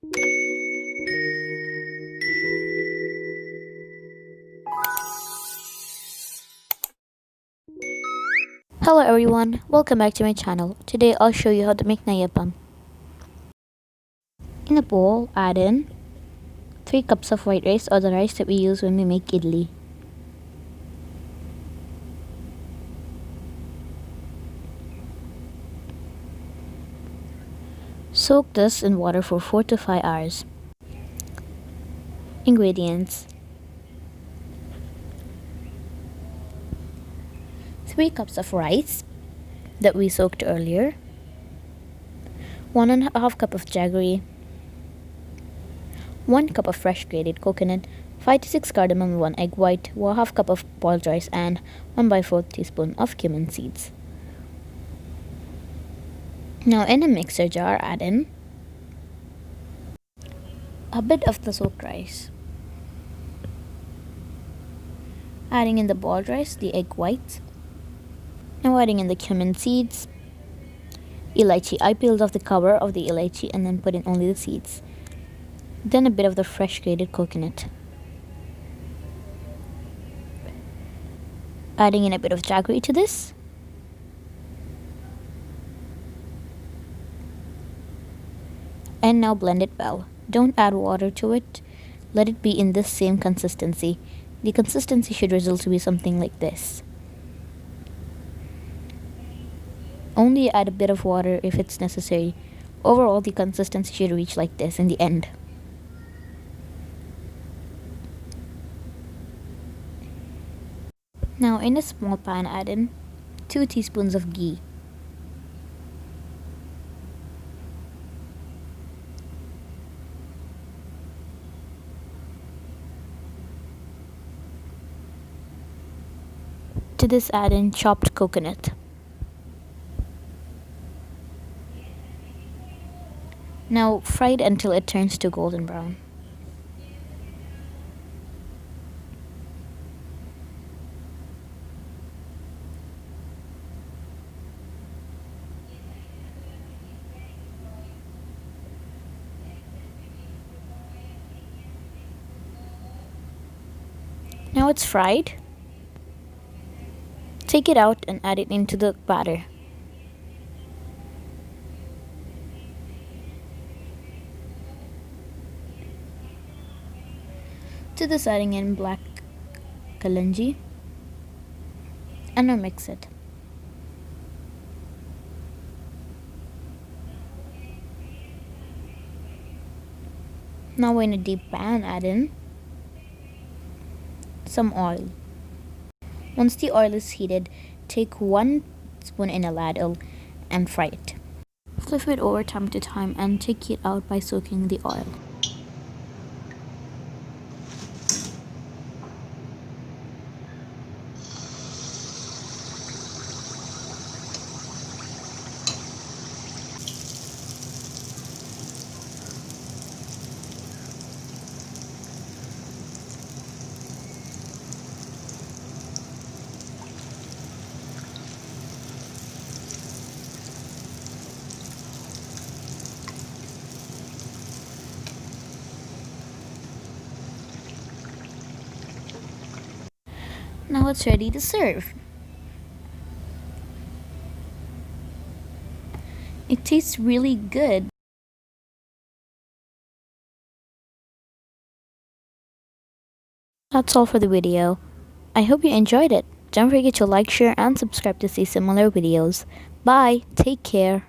Hello everyone, welcome back to my channel. Today I'll show you how to make Nayappam. In a bowl, add in 3 cups of white rice, or the rice that we use when we make idli. Soak this in water for 4 to 5 hours. Ingredients: 3 cups of rice that we soaked earlier, 1.5 cup of jaggery, 1 cup of fresh grated coconut, 5 to 6 cardamom, 1 egg white, 1/2 cup of boiled rice, and 1/4 teaspoon of cumin seeds. Now in a mixer jar, add in a bit of the soaked rice, adding in the boiled rice, the egg whites. Now adding in the cumin seeds, elaichi. I peeled off the cover of the elaichi and then put in only the seeds. Then a bit of the fresh grated coconut. Adding in a bit of jaggery to this. And now blend it well. Don't add water to it. Let it be in this same consistency. The consistency should result to be something like this. Only add a bit of water if it's necessary. Overall, the consistency should reach like this in the end. Now in a small pan, add in 2 teaspoons of ghee. To this, add in chopped coconut. Now fry it until it turns to golden brown. Now it's fried. Take it out and add it into the batter. To this, adding in black kalanji and now mix it. Now in a deep pan, add in some oil. Once the oil is heated, take 1 spoon in a ladle and fry it. Flip it over time to time and take it out by soaking the oil. Now it's ready to serve. It tastes really good. That's all for the video. I hope you enjoyed it. Don't forget to like, share, and subscribe to see similar videos. Bye. Take care.